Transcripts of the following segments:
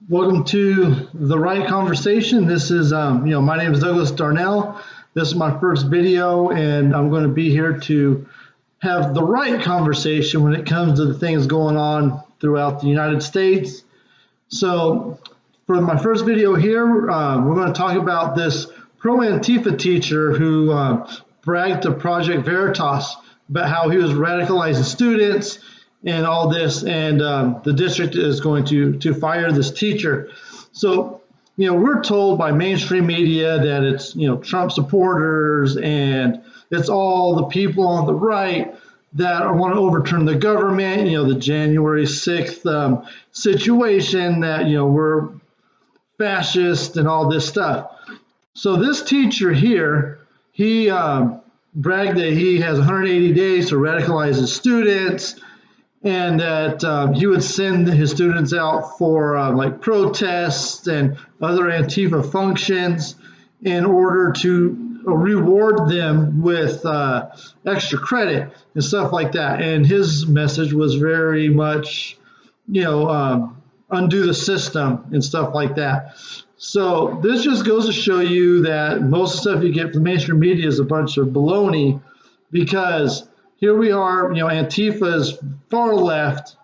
Welcome to the Right Conversation. This is, my name is Douglas Darnell. This is my first video, and I'm going to be here to have the right conversation when it comes to the things going on throughout the United States. So, for my first video here, we're going to talk about this pro-Antifa teacher who bragged to Project Veritas about how he was radicalizing students and all this, and the district is going to fire this teacher. So, we're told by mainstream media that it's, Trump supporters and it's all the people on the right that want to overturn the government, the January 6th situation that, we're fascist and all this stuff. So this teacher here, he bragged that he has 180 days to radicalize his students, and that he would send his students out for like protests and other Antifa functions in order to reward them with extra credit and stuff like that. And his message was very much, undo the system and stuff like that. So this just goes to show you that most of the stuff you get from mainstream media is a bunch of baloney, because here we are, Antifa is far left,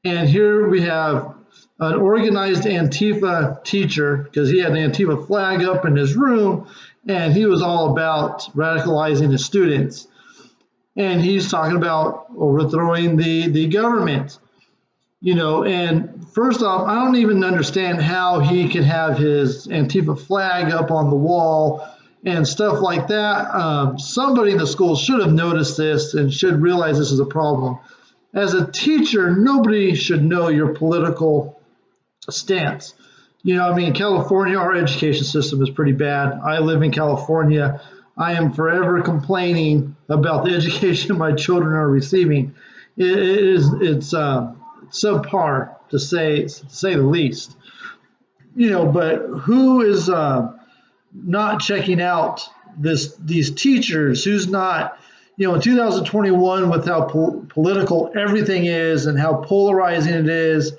and here we have an organized Antifa teacher, because he had an Antifa flag up in his room, and he was all about radicalizing his students. And he's talking about overthrowing the government, and first off, I don't even understand how he could have his Antifa flag up on the wall and stuff like that. Somebody in the school should have noticed this and should realize this is a problem. As a teacher, nobody should know your political stance. California, our education system is pretty bad. I live in California. I am forever complaining about the education my children are receiving. It's subpar, to say the least. But who is not checking out these teachers? Who's not, in 2021, with how political everything is and how polarizing it is,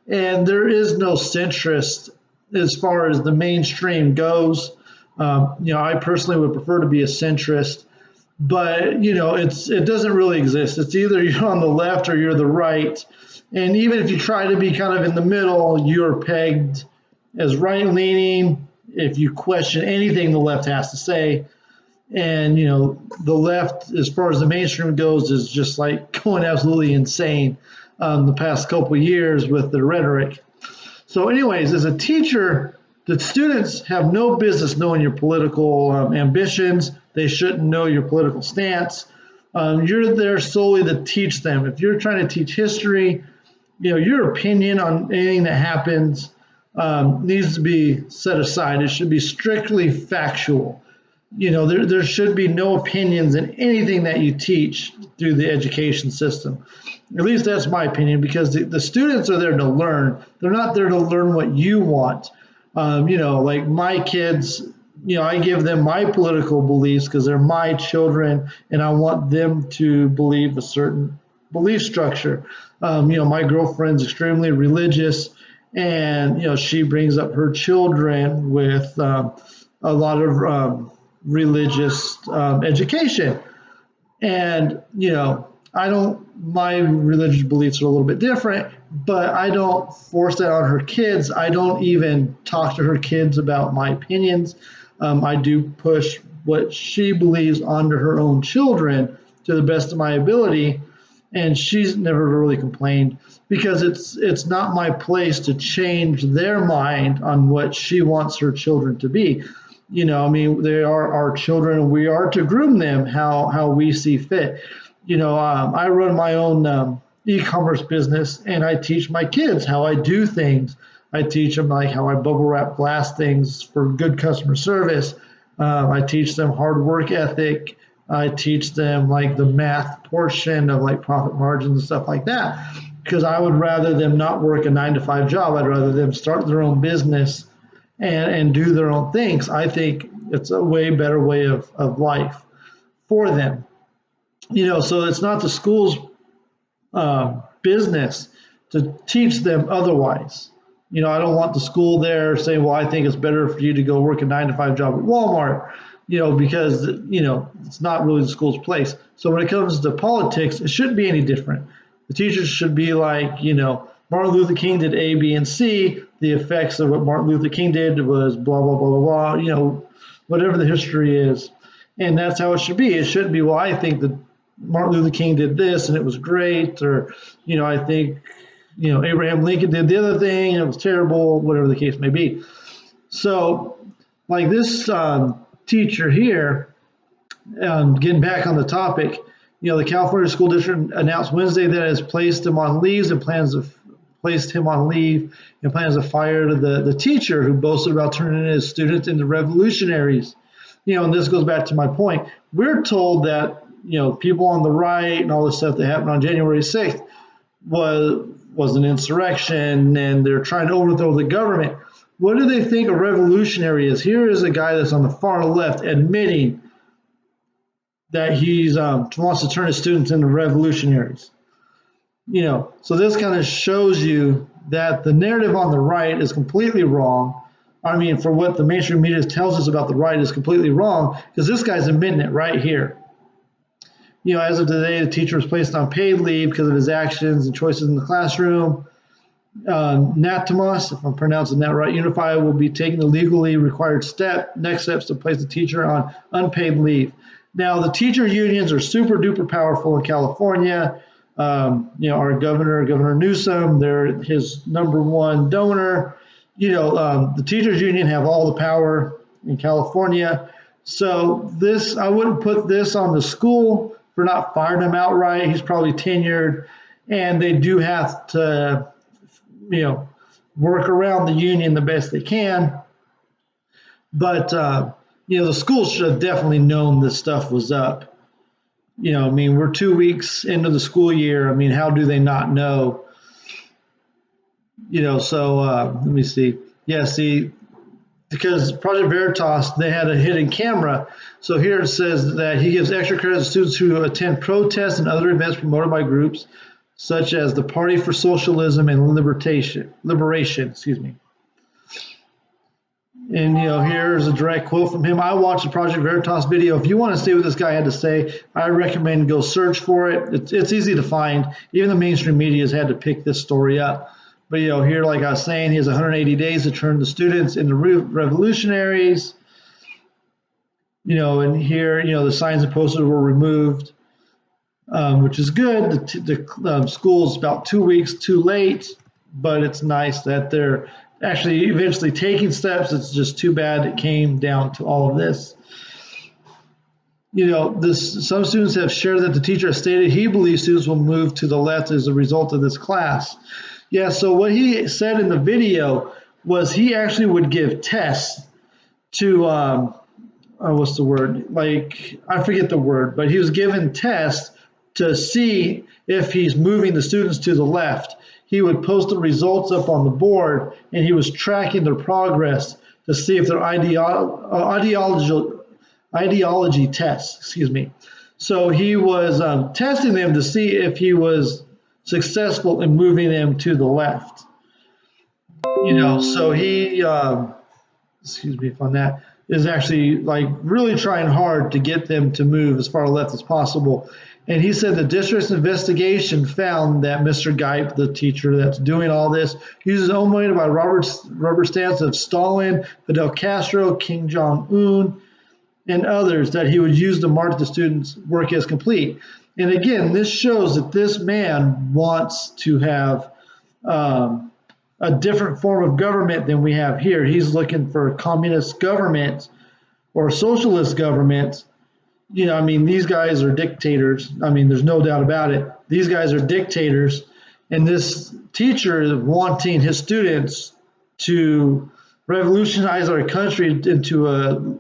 and there is no centrist as far as the mainstream goes. I personally would prefer to be a centrist, but it doesn't really exist. It's either you're on the left or you're the right, and even if you try to be kind of in the middle, you're pegged as right-leaning if you question anything the left has to say. And, the left, as far as the mainstream goes, is just like going absolutely insane the past couple of years with the rhetoric. So anyways, as a teacher, the students have no business knowing your political ambitions. They shouldn't know your political stance. You're there solely to teach them. If you're trying to teach history, your opinion on anything that happens needs to be set aside. It should be strictly factual. There should be no opinions in anything that you teach through the education system. At least that's my opinion, because the students are there to learn. They're not there to learn what you want. Like my kids, I give them my political beliefs because they're my children, and I want them to believe a certain belief structure. My girlfriend's extremely religious, and she brings up her children with a lot of religious education. And my religious beliefs are a little bit different, but I don't force that on her kids. I don't even talk to her kids about my opinions. I do push what she believes onto her own children to the best of my ability. And she's never really complained, because it's not my place to change their mind on what she wants her children to be. They are our children, and we are to groom them how we see fit. I run my own e-commerce business, and I teach my kids how I do things. I teach them like how I bubble wrap glass things for good customer service. I teach them hard work ethic. I teach them like the math portion of like profit margins and stuff like that, because I would rather them not work a 9-to-5 job. I'd rather them start their own business and do their own things. I think it's a way better way of life for them. So it's not the school's business to teach them otherwise. I don't want the school there saying, well, I think it's better for you to go work a 9 to 5 job at Walmart, because, it's not really the school's place. So when it comes to politics, it shouldn't be any different. The teachers should be like, Martin Luther King did A, B, and C. The effects of what Martin Luther King did was blah, blah, blah, blah, blah, whatever the history is. And that's how it should be. It shouldn't be, well, I think that Martin Luther King did this and it was great, or, I think, Abraham Lincoln did the other thing and it was terrible, whatever the case may be. So, like this teacher here, getting back on the topic, the California School District announced Wednesday that it has placed him on leave and plans to fire the teacher who boasted about turning his students into revolutionaries. And this goes back to my point. We're told that, people on the right and all this stuff that happened on January 6th was an insurrection and they're trying to overthrow the government. What do they think a revolutionary is? Here is a guy that's on the far left admitting that he wants to turn his students into revolutionaries. So this kind of shows you that the narrative on the right is completely wrong. I mean, for what the mainstream media tells us about the right is completely wrong, because this guy's admitting it right here. As of today, the teacher was placed on paid leave because of his actions and choices in the classroom. Natamas, if I'm pronouncing that right, Unify will be taking the legally required next steps to place the teacher on unpaid leave. Now, the teacher unions are super duper powerful in California. Our Governor Newsom, they're his number one donor. The teachers union have all the power in California. So I wouldn't put this on the school for not firing him outright. He's probably tenured, and they do have to, work around the union the best they can. But, the school should have definitely known this stuff was up. We're 2 weeks into the school year. How do they not know? Let me see. Yeah, see, because Project Veritas, they had a hidden camera. So here it says that he gives extra credit to students who attend protests and other events promoted by groups such as the Party for Socialism and Liberation. And here's a direct quote from him. I watched the Project Veritas video. If you want to see what this guy had to say, I recommend go search for it. It's easy to find. Even the mainstream media has had to pick this story up. But here, like I was saying, he has 180 days to turn the students into revolutionaries. And here, the signs and posters were removed, which is good. The school's about 2 weeks too late, but it's nice that they're actually eventually taking steps. It's just too bad it came down to all of this. Some students have shared that the teacher has stated he believes students will move to the left as a result of this class. Yeah, so what he said in the video was he actually would give tests to, what's the word? Like, I forget the word, but he was given tests to see if he's moving the students to the left. He would post the results up on the board, and he was tracking their progress to see if their ideology tests, So he was testing them to see if he was successful in moving them to the left. So he, is actually like really trying hard to get them to move as far left as possible. And he said the district's investigation found that Mr. Geip, the teacher that's doing all this, uses omulated by rubber stamps of Stalin, Fidel Castro, Kim Jong-un, and others that he would use to mark the students' work as complete. And again, this shows that this man wants to have a different form of government than we have here. He's looking for a communist government or a socialist government. These guys are dictators. There's no doubt about it. These guys are dictators. And this teacher is wanting his students to revolutionize our country into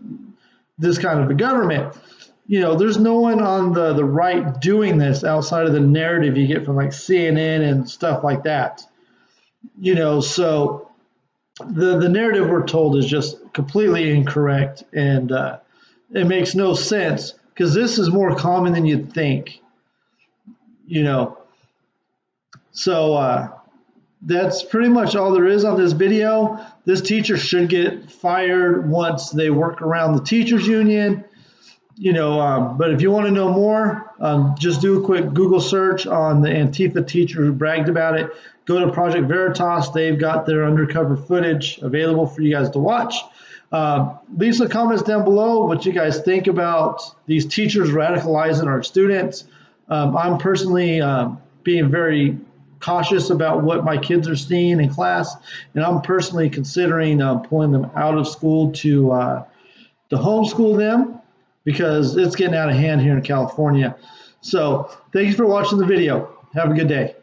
this kind of a government. There's no one on the right doing this outside of the narrative you get from like CNN and stuff like that. So the narrative we're told is just completely incorrect, and it makes no sense because this is more common than you'd think. So that's pretty much all there is on this video. This teacher should get fired once they work around the teachers union. But if you want to know more, just do a quick Google search on the Antifa teacher who bragged about it. Go to Project Veritas. They've got their undercover footage available for you guys to watch. Leave some comments down below what you guys think about these teachers radicalizing our students. I'm personally being very cautious about what my kids are seeing in class, and I'm personally considering pulling them out of school to homeschool them, because it's getting out of hand here in California. So thank you for watching the video. Have a good day.